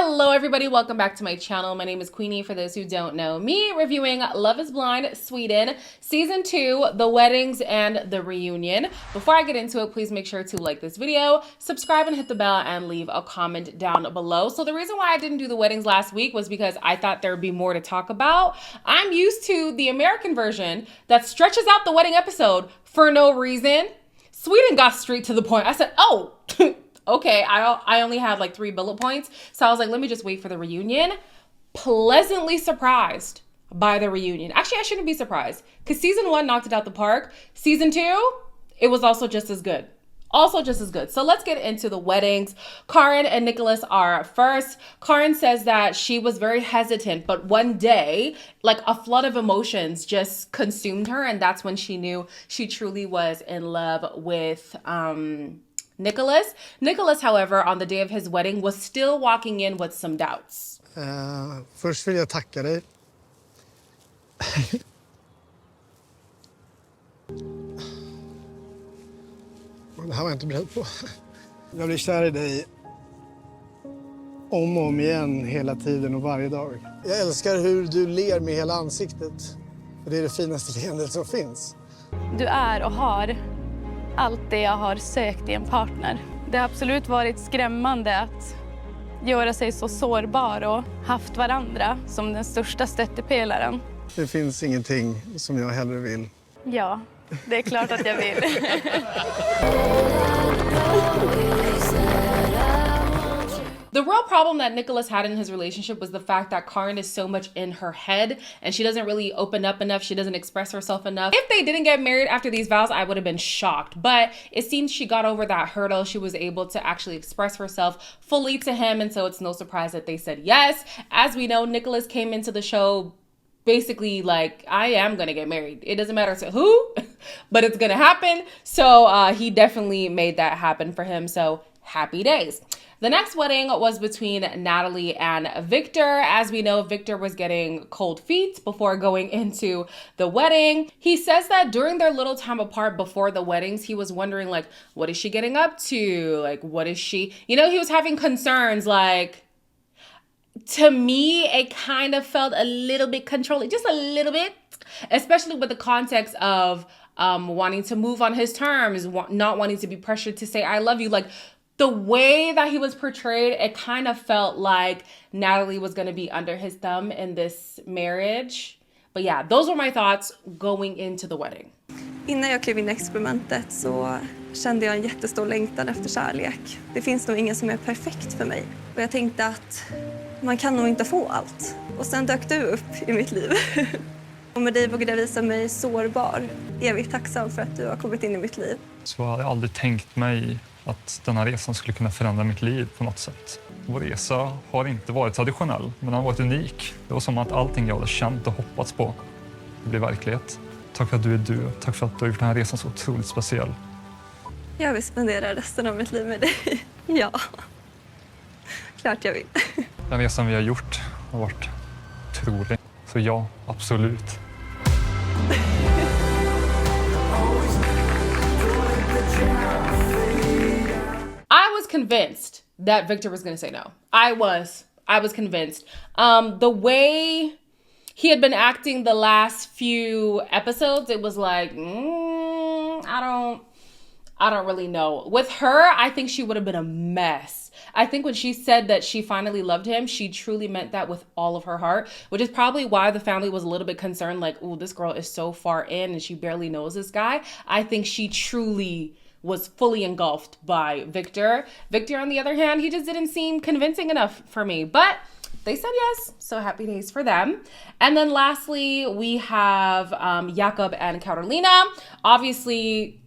Hello everybody, welcome back to my channel. My name is Queenie, for those who don't know me, reviewing Love is Blind Sweden Season 2, The Weddings and the Reunion. Before I get into it, please make sure to like this video, subscribe and hit the bell, and leave a comment down below. So the reason why I didn't do the weddings last week was because I thought there would be more to talk about. I'm used to the American version that stretches out the wedding episode for no reason. Sweden got straight to the point. I said, oh, okay, I only had like 3 bullet points. So I was like, let me just wait for the reunion. Pleasantly surprised by the reunion. Actually, I shouldn't be surprised because season 1 knocked it out the park. Season 2, it was also just as good. So let's get into the weddings. Karin and Nicholas are first. Karin says that she was very hesitant, but one day, like a flood of emotions just consumed her. And that's when she knew she truly was in love with, Nicholas. Nicholas, however, on the day of his wedding was still walking in with some doubts. Först vill jag tacka dig. Det här var jag inte beredd på. Jag blir kär i dig om och om igen hela tiden och varje dag. Jag älskar hur du ler med hela ansiktet. Det är det finaste leendet som finns. Du är och har allt det jag har sökt i en partner. Det har absolut varit skrämmande att göra sig så sårbar och haft varandra som den största stöttepelaren. Det finns ingenting som jag hellre vill. Ja, det är klart att jag vill. The real problem that Nicholas had in his relationship was the fact that Karin is so much in her head and she doesn't really open up enough. She doesn't express herself enough. If they didn't get married after these vows, I would have been shocked. But it seems she got over that hurdle. She was able to actually express herself fully to him. And so it's no surprise that they said yes. As we know, Nicholas came into the show basically like, I am going to get married. It doesn't matter to who, but it's going to happen. So he definitely made that happen for him. So happy days. The next wedding was between Natalie and Victor. As we know, Victor was getting cold feet before going into the wedding. He says that during their little time apart before the weddings, he was wondering, like, what is she getting up to? Like, what is she? You know, he was having concerns, like, to me, it kind of felt a little bit controlling, just a little bit, especially with the context of wanting to move on his terms, not wanting to be pressured to say, I love you. Like, the way that he was portrayed, it kind of felt like Natalie was going to be under his thumb in this marriage. But yeah, those were my thoughts going into the wedding. Innan jag klev in i experimentet så kände jag en jättestor längtan efter kärlek. Det finns nog ingen som är perfekt för mig. Och jag tänkte att man kan nog inte få allt. Och sen dök du upp i mitt liv. Och med dig vågade jag visa mig sårbar. Evigt tacksam för att du har kommit in i mitt liv. Så jag hade aldrig tänkt mig att den här resan skulle kunna förändra mitt liv på något sätt. Vår resa har inte varit traditionell, men den har varit unik. Det var som att allting jag hade känt och hoppats på blev verklighet. Tack för att du är du. Tack för att du har gjort den här resan så otroligt speciell. Jag vill spendera resten av mitt liv med dig. Ja, klart jag vill. Den resan vi har gjort har varit otrolig. Så ja, absolut. I was convinced that Victor was going to say no. I was convinced. The way he had been acting the last few episodes, it was like, I don't really know. With her, I think she would have been a mess. I think when she said that she finally loved him, she truly meant that with all of her heart, which is probably why the family was a little bit concerned, like, oh, this girl is so far in and she barely knows this guy. I think she truly was fully engulfed by Victor. Victor, on the other hand, he just didn't seem convincing enough for me. But they said yes, so happy days for them. And then lastly, we have Yakob and Carolina. Obviously,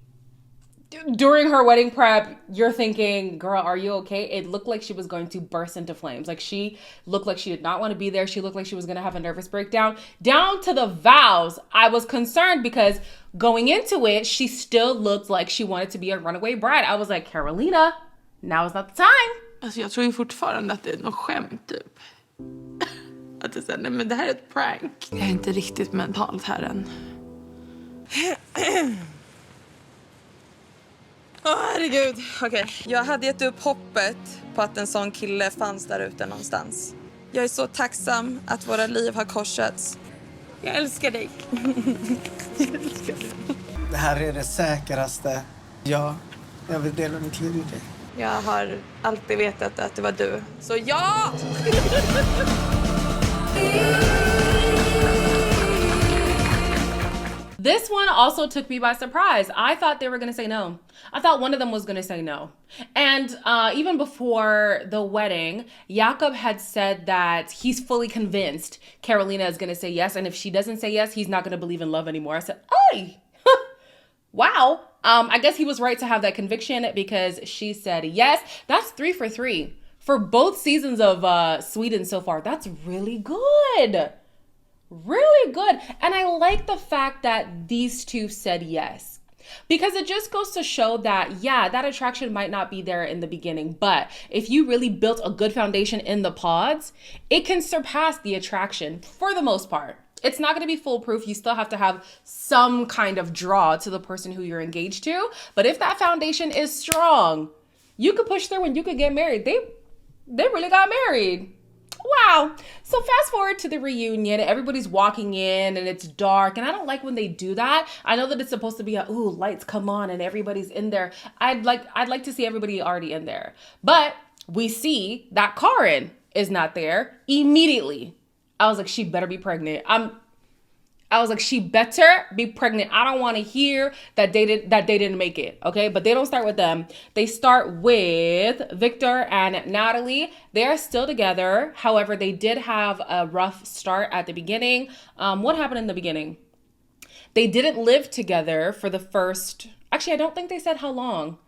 during her wedding prep, you're thinking, girl, are you okay? It looked like she was going to burst into flames. Like, she looked like she did not want to be there. She looked like she was going to have a nervous breakdown. Down to the vows, I was concerned because going into it, she still looked like she wanted to be a runaway bride. I was like, Carolina, now is not the time. Alltså jag tror ju fortfarande att det är något skämt typ. Att det säger, nej men det här är ett prank. Jag är inte riktigt mentalt här än. Herregud. Okej. Jag hade gett upp hoppet på att en sån kille fanns där ute någonstans. Jag är så tacksam att våra liv har korsats. Jag älskar dig. Det här är det säkraste. Ja, jag vill dela mitt liv med dig. Jag har alltid vetat att det var du. Så ja! This one also took me by surprise. I thought they were going to say no. I thought one of them was going to say no. And even before the wedding, Yakob had said that he's fully convinced Carolina is going to say yes. And if she doesn't say yes, he's not going to believe in love anymore. I said, hey, wow. I guess he was right to have that conviction because she said yes. That's 3 for 3 for both seasons of Sweden so far. That's really good. Really good. And I like the fact that these two said yes. Because it just goes to show that, yeah, that attraction might not be there in the beginning, but if you really built a good foundation in the pods, it can surpass the attraction for the most part. It's not going to be foolproof. You still have to have some kind of draw to the person who you're engaged to. But if that foundation is strong, you could push through and you could get married. They really got married. Wow. So fast forward to the reunion. Everybody's walking in and it's dark. And I don't like when they do that. I know that it's supposed to be lights come on and everybody's in there. I'd like to see everybody already in there. But we see that Karen is not there immediately. I was like, she better be pregnant. I was like, she better be pregnant. I don't want to hear that they didn't make it, okay? But they don't start with them. They start with Victor and Natalie. They are still together. However, they did have a rough start at the beginning. What happened in the beginning? They didn't live together for the first... Actually, I don't think they said how long.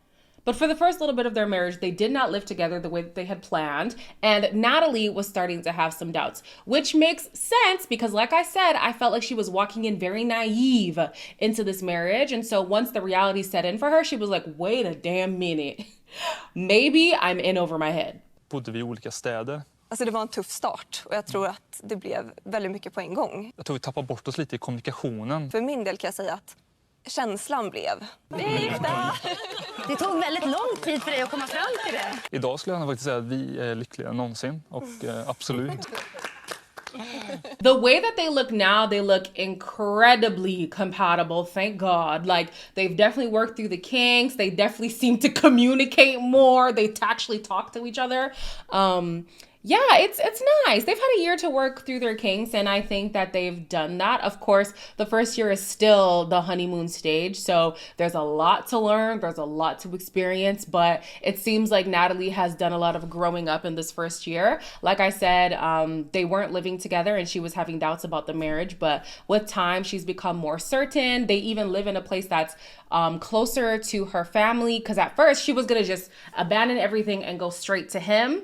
But for the first little bit of their marriage, they did not live together the way that they had planned. And Natalie was starting to have some doubts, which makes sense because like I said, I felt like she was walking in very naive into this marriage. And so once the reality set in for her, she was like, wait a damn minute. Maybe I'm in over my head. Bodde vi i olika städer. Alltså det var en tuff start och jag tror att det blev väldigt mycket på en gång. Jag tror vi tappade bort oss lite i kommunikationen. För min del kan jag säga att känslan blev... Vi är gifta! Det tog väldigt lång tid för dig att komma fram till det. Idag skulle jag faktiskt säga att vi är lyckligare än någonsin. Och absolut. The way that they look now, they look incredibly compatible, thank God. Like, they've definitely worked through the kinks. They definitely seem to communicate more. They actually talk to each other. Yeah, it's nice. They've had a year to work through their kinks, and I think that they've done that. Of course, the first year is still the honeymoon stage, so there's a lot to learn, there's a lot to experience, but it seems like Natalie has done a lot of growing up in this first year. Like I said, they weren't living together, and she was having doubts about the marriage, but with time, she's become more certain. They even live in a place that's closer to her family, because at first, she was going to just abandon everything and go straight to him.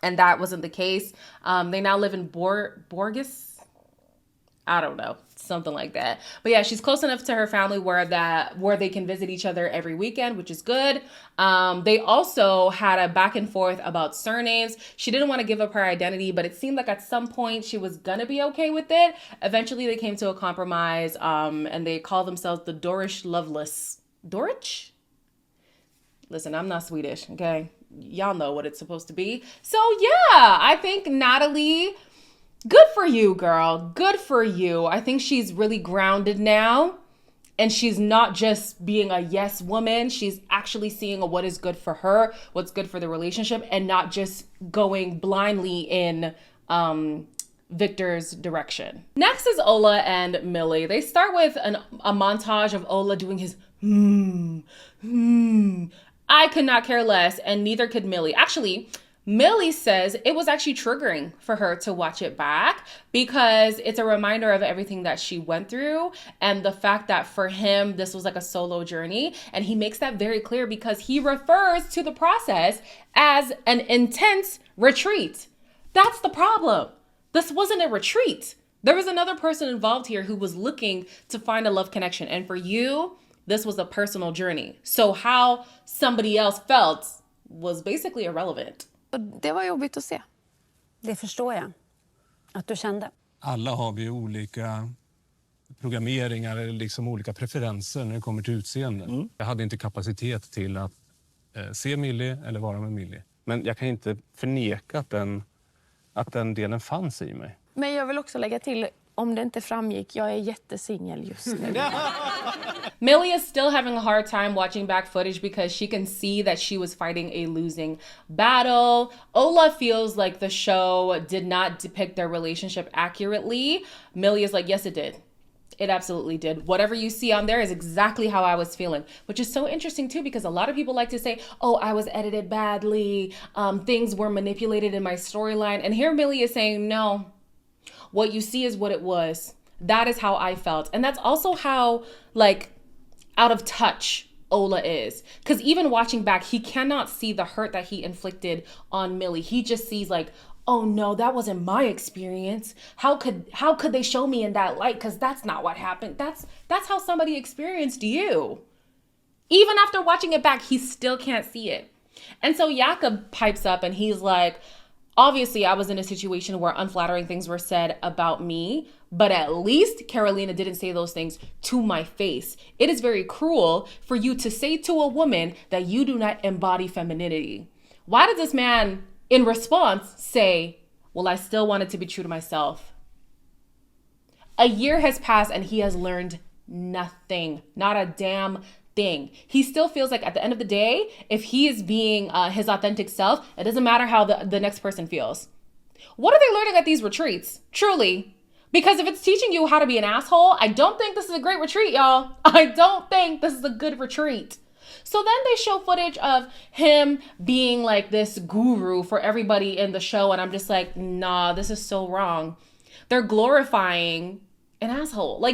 And that wasn't the case. They now live in Borges. I don't know, something like that. But yeah, she's close enough to her family where they can visit each other every weekend, which is good. They also had a back and forth about surnames. She didn't want to give up her identity, but it seemed like at some point she was gonna be okay with it. Eventually, they came to a compromise, and they call themselves the Dorish Loveless. Dorich? Listen, I'm not Swedish, okay? Y'all know what it's supposed to be. So yeah, I think Natalie, good for you, girl. Good for you. I think she's really grounded now. And she's not just being a yes woman. She's actually seeing what is good for her, what's good for the relationship, and not just going blindly in Victor's direction. Next is Ola and Millie. They start with a montage of Ola doing his I could not care less, and neither could Millie. Actually, Millie says it was actually triggering for her to watch it back because it's a reminder of everything that she went through and the fact that for him, this was like a solo journey. And he makes that very clear because he refers to the process as an intense retreat. That's the problem. This wasn't a retreat. There was another person involved here who was looking to find a love connection. And for you, this was a personal journey. So how somebody else felt was basically irrelevant. Det var jobbigt att se. Det förstår jag att du kände. Alla har vi olika programmeringar eller liksom olika preferenser när det kommer till utseende. Jag hade inte kapacitet till att se Millie eller vara med Millie. Men jag kan inte förneka att den delen fanns i mig. Men jag vill också lägga till, om det inte framgick, jag är jättesingel just nu. Millie is still having a hard time watching back footage because she can see that she was fighting a losing battle. Ola feels like the show did not depict their relationship accurately. Millie is like, yes, it did. It absolutely did. Whatever you see on there is exactly how I was feeling, which is so interesting too, because a lot of people like to say, oh, I was edited badly. Things were manipulated in my storyline. And here Millie is saying, no, what you see is what it was. That is how I felt. And that's also how, like, out of touch Ola is. Because even watching back, he cannot see the hurt that he inflicted on Millie. He just sees like, oh no, that wasn't my experience. How could they show me in that light? Because that's not what happened. That's how somebody experienced you. Even after watching it back, he still can't see it. And so Yakob pipes up and he's like, obviously I was in a situation where unflattering things were said about me, but at least Carolina didn't say those things to my face. It is very cruel for you to say to a woman that you do not embody femininity. Why did this man, in response, say, well, I still wanted to be true to myself? A year has passed and he has learned nothing, not a damn thing. He still feels like at the end of the day, if he is being his authentic self, it doesn't matter how the next person feels. What are they learning at these retreats? Truly. Because if it's teaching you how to be an asshole, I don't think this is a great retreat, y'all. I don't think this is a good retreat. So then they show footage of him being like this guru for everybody in the show. And I'm just like, nah, this is so wrong. They're glorifying an asshole.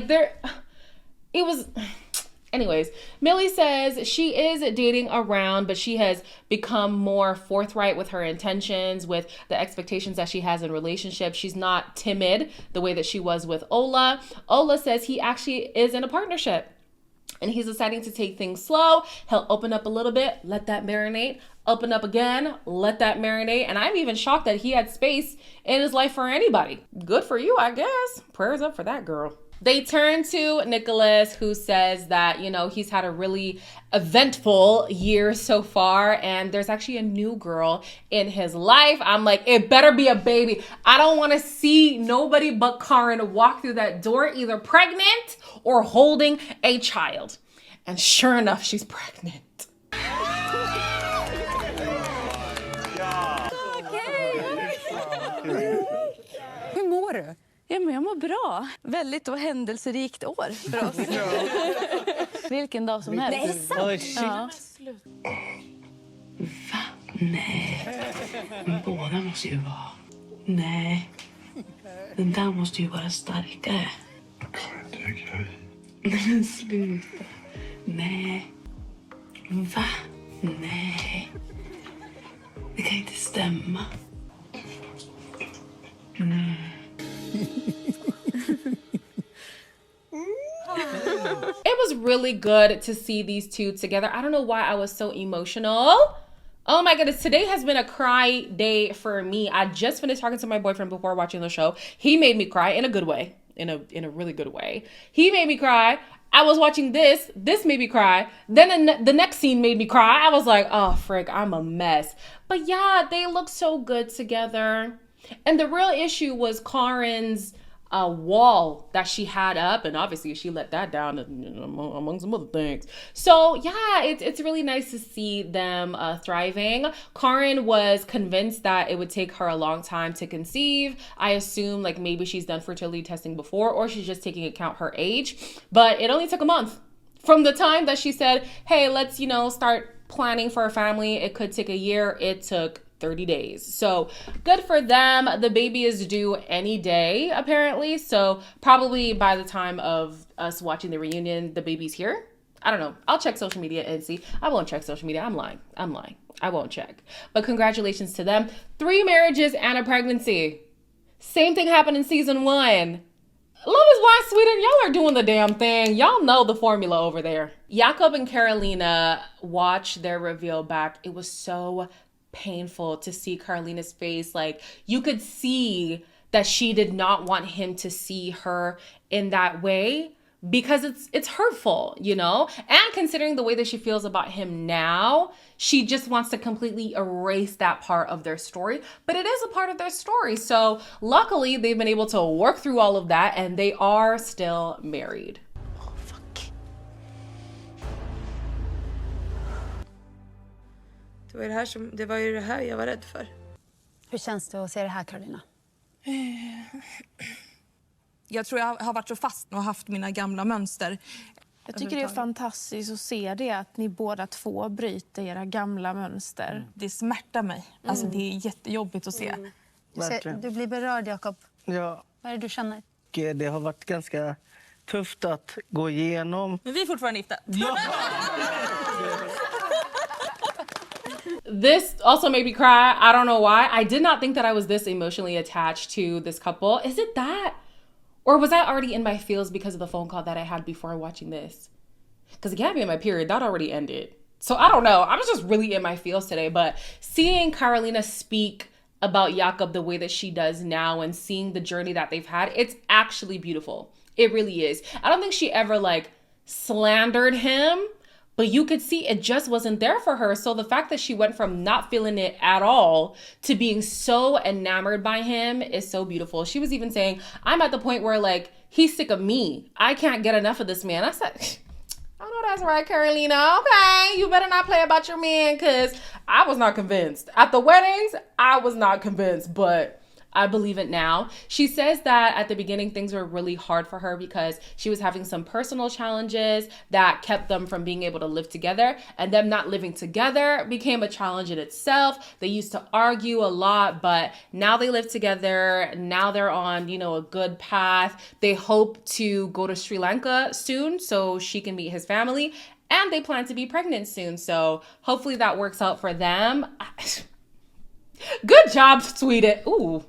Anyways, Millie says she is dating around, but she has become more forthright with her intentions, with the expectations that she has in relationships. She's not timid the way that she was with Ola. Ola says he actually is in a partnership and he's deciding to take things slow. He'll open up a little bit, let that marinate, open up again, let that marinate. And I'm even shocked that he had space in his life for anybody. Good for you, I guess. Prayers up for that girl. They turn to Nicholas, who says that, he's had a really eventful year so far, and there's actually a new girl in his life. I'm like, it better be a baby. I don't want to see nobody but Karen walk through that door, either pregnant or holding a child. And sure enough, she's pregnant. Hur mår du? Ja, men jag mår bra. Väldigt och händelserikt år för oss. Vilken dag som helst. Det är sant. Ja. Va? Nej. Men båda måste ju vara... Nej. Den där måste ju vara starkare. Men sluta. Nej. Va? Nej. Det kan inte stämma. Nej. It was really good to see these two together. I don't know why I was so emotional. Oh my goodness, today has been a cry day for me. I just finished talking to my boyfriend before watching the show. He made me cry in a good way, in a really good way. He made me cry. I was watching this made me cry. Then the next scene made me cry. I was like, oh frick, I'm a mess. But yeah, they look so good together. And the real issue was Karen's wall that she had up, and obviously she let that down among some other things. So yeah, it's really nice to see them thriving. Karen was convinced that it would take her a long time to conceive. I assume like maybe she's done fertility testing before, or she's just taking account her age, but it only took a month from the time that she said, hey, let's start planning for a family. It could take a year. It took 30 days. So good for them. The baby is due any day, apparently. So probably by the time of us watching the reunion, the baby's here. I don't know. I'll check social media and see. I won't check social media. I'm lying. I won't check. But congratulations to them. 3 marriages and a pregnancy. Same thing happened in season 1. Love is Blind Sweden, y'all are doing the damn thing. Y'all know the formula over there. Yakob and Carolina watch their reveal back. It was so painful to see Carolina's face. Like, you could see that she did not want him to see her in that way. because it's hurtful, you know? And considering the way that she feels about him now, she just wants to completely erase that part of their story. But it is a part of their story. So luckily, they've been able to work through all of that, and they are still married. Oh, fuck. Det var ju det här jag var rädd för. Hur känns det att se det här, Carolina? Jag tror jag har varit så fast och haft mina gamla mönster. Jag tycker det är fantastiskt att se det, att ni båda två bryter era gamla mönster. Det smärtar mig. Alltså det är jättejobbigt att se. Du blir berörd, Yakob. Ja. Vad är det du känner? Det har varit ganska tufft att gå igenom. Men vi är fortfarande gifta. Ja. This also made me cry. I don't know why. I did not think that I was this emotionally attached to this couple. Is it that? Or was I already in my feels because of the phone call that I had before watching this? Because it can't be in my period. That already ended. So I don't know. I was just really in my feels today. But seeing Carolina speak about Yakob the way that she does now and seeing the journey that they've had, it's actually beautiful. It really is. I don't think she ever like slandered him, but you could see it just wasn't there for her. So the fact that she went from not feeling it at all to being so enamored by him is so beautiful. She was even saying, I'm at the point where like, he's sick of me. I can't get enough of this man. I said, I know that's right, Carolina. Okay, you better not play about your man, because I was not convinced. At the weddings, I was not convinced, but I believe it now. She says that at the beginning, things were really hard for her because she was having some personal challenges that kept them from being able to live together. And them not living together became a challenge in itself. They used to argue a lot, but now they live together. Now they're on, you know, a good path. They hope to go to Sri Lanka soon so she can meet his family. And they plan to be pregnant soon. So hopefully that works out for them. Good job, Sweden. Ooh.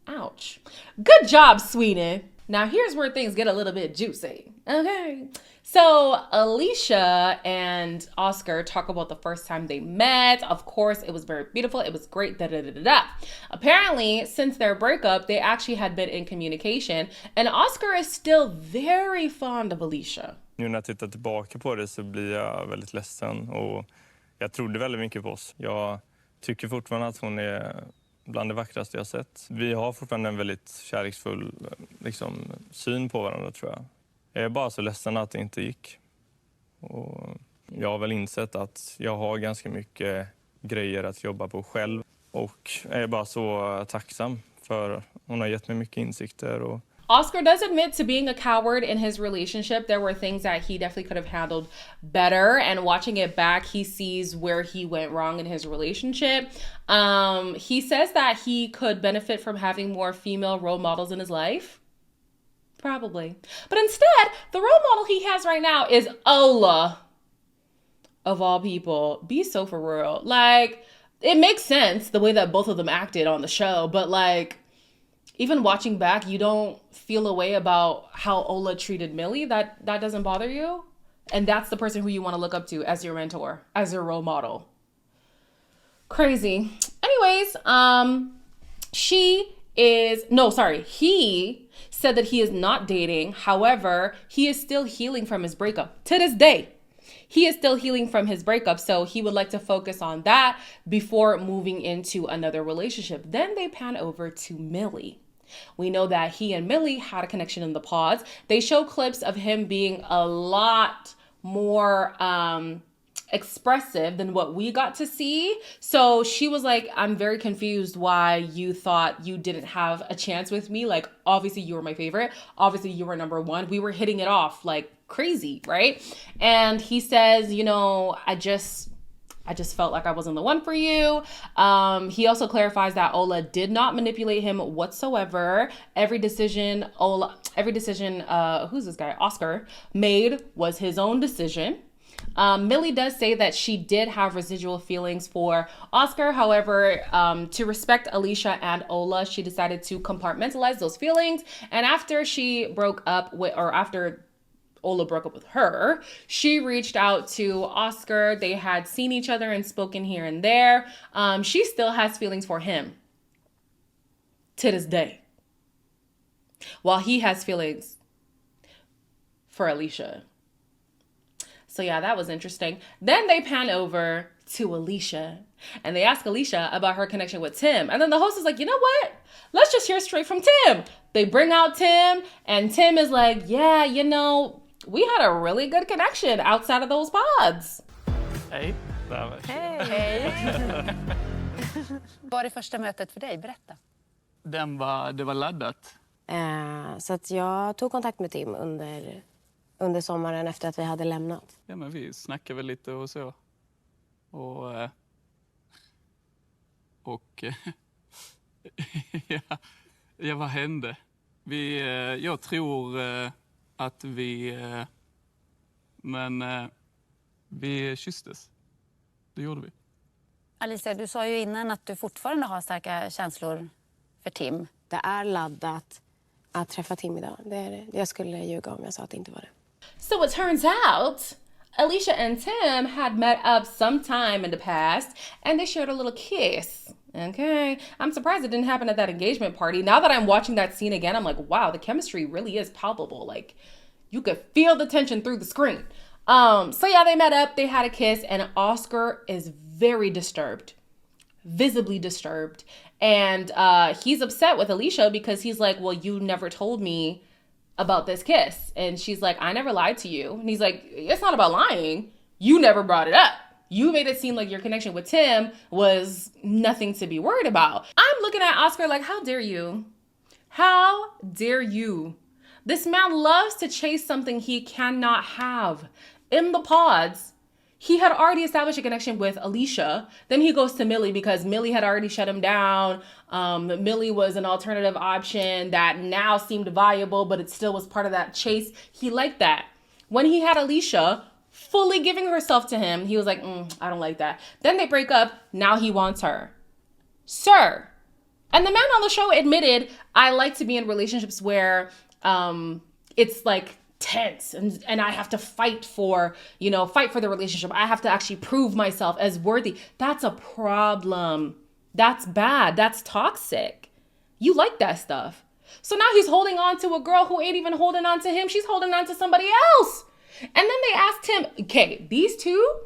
Ouch. Good job, Sweden. Now here's where things get a little bit juicy. Okay. So Alicia and Oscar talk about the first time they met. Of course, it was very beautiful. It was great. Da, da, da, da, da. Apparently, since their breakup, they actually had been in communication. And Oscar is still very fond of Alicia. Nu när jag tittar tillbaka på det så blir jag väldigt ledsen. Och jag trodde väldigt mycket på oss. Jag tycker fortfarande att hon är bland det vackraste jag sett. Vi har fortfarande en väldigt kärleksfull syn på varandra, tror jag. Jag är bara så ledsen att det inte gick. Och jag har väl insett att jag har ganska mycket grejer att jobba på själv. Och jag är bara så tacksam för hon har gett mig mycket insikter. Och Oscar does admit to being a coward in his relationship. There were things that he definitely could have handled better. And watching it back, he sees where he went wrong in his relationship. He says that he could benefit from having more female role models in his life. Probably. But instead, the role model he has right now is Ola. Of all people. Be so for real. Like, it makes sense the way that both of them acted on the show. But like, even watching back, you don't feel a way about how Ola treated Millie. That doesn't bother you. And that's the person who you want to look up to as your mentor, as your role model. Crazy. Anyways, he said that he is not dating. However, he is still healing from his breakup to this day. He is still healing from his breakup, so he would like to focus on that before moving into another relationship. Then they pan over to Millie. We know that he and Millie had a connection in the pods. They show clips of him being a lot more expressive than what we got to see. So she was like, I'm very confused why you thought you didn't have a chance with me. Like, obviously you were my favorite. Obviously you were number one. We were hitting it off like crazy, right? And he says, you know, I just felt like I wasn't the one for you. He also clarifies that Ola did not manipulate him whatsoever. Every decision who's this guy? Oscar made was his own decision. Millie does say that she did have residual feelings for Oscar. However, to respect Alicia and Ola, she decided to compartmentalize those feelings. And after after Ola broke up with her, she reached out to Oscar. They had seen each other and spoken here and there. She still has feelings for him to this day, while he has feelings for Alicia. So yeah, that was interesting. Then they pan over to Alicia and they ask Alicia about her connection with Tim. And then the host is like, you know what? Let's just hear straight from Tim. They bring out Tim and Tim is like, yeah, you know, we had a really good connection outside of those pods. Hej. Hej. Vad var det första mötet för dig? Berätta. Det var laddat. Så att jag tog kontakt med Tim under sommaren efter att vi hade lämnat. Ja, men vi snackade väl lite och så. Och ja, vad hände? Jag tror att vi kysstes. Det gjorde vi. Alicia, du sa ju innan att du fortfarande har starka känslor för Tim. Det är laddat att träffa Tim idag. Det är det. Jag skulle ljuga om jag sa att det inte var det. So it turns out Alicia and Tim had met up sometime in the past and they shared a little kiss. Okay. I'm surprised it didn't happen at that engagement party. Now that I'm watching that scene again, I'm like, wow, the chemistry really is palpable. Like, you could feel the tension through the screen. So yeah, they met up, they had a kiss, and Oscar is very disturbed, visibly disturbed. And he's upset with Alicia because he's like, well, you never told me about this kiss. And she's like, I never lied to you. And he's like, it's not about lying. You never brought it up. You made it seem like your connection with Tim was nothing to be worried about. I'm looking at Oscar like, how dare you? How dare you? This man loves to chase something he cannot have. In the pods, he had already established a connection with Alicia. Then he goes to Millie because Millie had already shut him down. Millie was an alternative option that now seemed viable, but it still was part of that chase. He liked that. When he had Alicia fully giving herself to him, he was like, I don't like that. Then they break up. Now he wants her. Sir. And the man on the show admitted, I like to be in relationships where it's like tense and I have to fight for the relationship. I have to actually prove myself as worthy. That's a problem. That's bad. That's toxic. You like that stuff. So now he's holding on to a girl who ain't even holding on to him. She's holding on to somebody else. And then they asked him, okay, these two,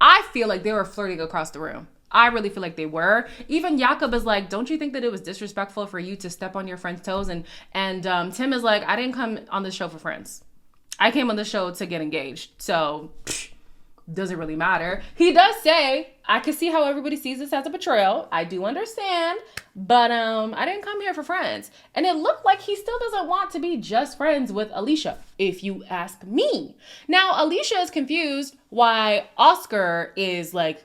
I feel like they were flirting across the room. I really feel like they were. Even Yakob is like, don't you think that it was disrespectful for you to step on your friend's toes? And Tim is like, I didn't come on this show for friends. I came on the show to get engaged. So, doesn't really matter. He does say, I can see how everybody sees this as a betrayal. I do understand. But I didn't come here for friends. And it looked like he still doesn't want to be just friends with Alicia, if you ask me. Now, Alicia is confused why Oscar is like,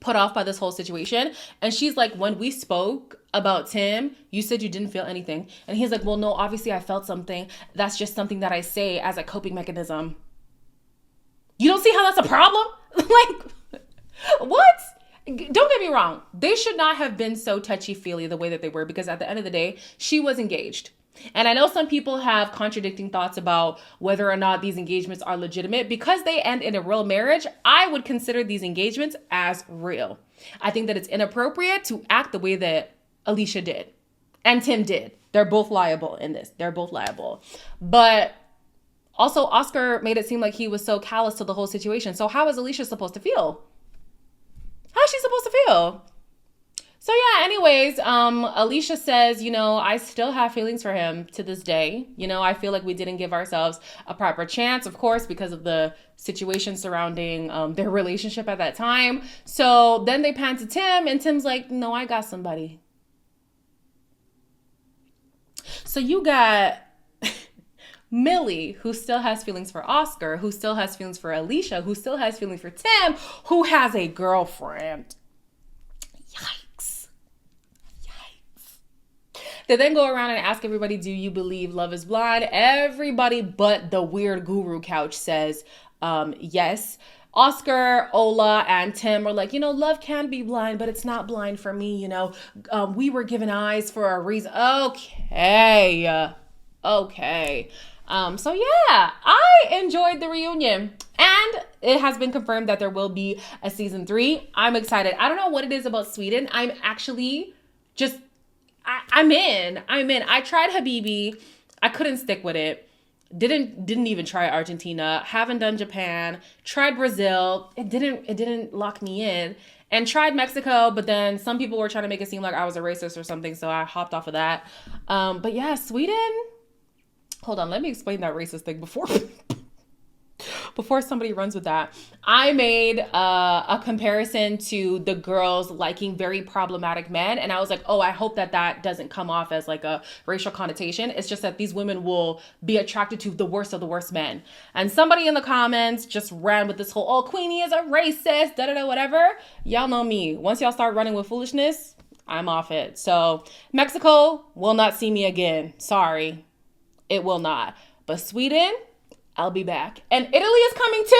put off by this whole situation. And she's like, when we spoke about Tim, you said you didn't feel anything. And he's like, well, no, obviously I felt something. That's just something that I say as a coping mechanism. You don't see how that's a problem? Like, what? Don't get me wrong. They should not have been so touchy-feely the way that they were, because at the end of the day, she was engaged. And I know some people have contradicting thoughts about whether or not these engagements are legitimate. Because they end in a real marriage, I would consider these engagements as real. I think that it's inappropriate to act the way that Alicia did and Tim did. They're both liable in this. They're both liable. But also, Oscar made it seem like he was so callous to the whole situation. So how is Alicia supposed to feel? How is she supposed to feel? So yeah, anyways, Alicia says, I still have feelings for him to this day. I feel like we didn't give ourselves a proper chance, of course, because of the situation surrounding their relationship at that time. So then they pan to Tim and Tim's like, no, I got somebody. So you got Millie, who still has feelings for Oscar, who still has feelings for Alicia, who still has feelings for Tim, who has a girlfriend. They then go around and ask everybody, do you believe love is blind? Everybody but the weird guru couch says yes. Oscar, Ola, and Tim are like, love can be blind, but it's not blind for me. We were given eyes for a reason. Okay. So yeah, I enjoyed the reunion. And it has been confirmed that there will be a season 3. I'm excited. I don't know what it is about Sweden. I'm actually I'm in. I tried Habibi. I couldn't stick with it. Didn't even try Argentina. Haven't done Japan. Tried Brazil. It didn't lock me in. And tried Mexico, but then some people were trying to make it seem like I was a racist or something, so I hopped off of that. But yeah, Sweden. Hold on, let me explain that racist thing before somebody runs with that. I made a comparison to the girls liking very problematic men, and I was like, oh, I hope that doesn't come off as like a racial connotation. It's just that these women will be attracted to the worst of the worst men. And somebody in the comments just ran with this whole, oh, Queenie is a racist, da-da-da, whatever. Y'all know me. Once y'all start running with foolishness, I'm off it. So Mexico will not see me again. Sorry, it will not. But Sweden, I'll be back. And Italy is coming too?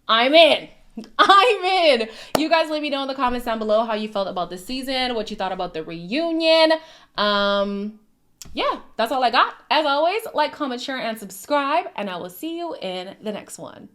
I'm in. You guys let me know in the comments down below how you felt about this season, what you thought about the reunion. Yeah, that's all I got. As always, like, comment, share, and subscribe, and I will see you in the next one.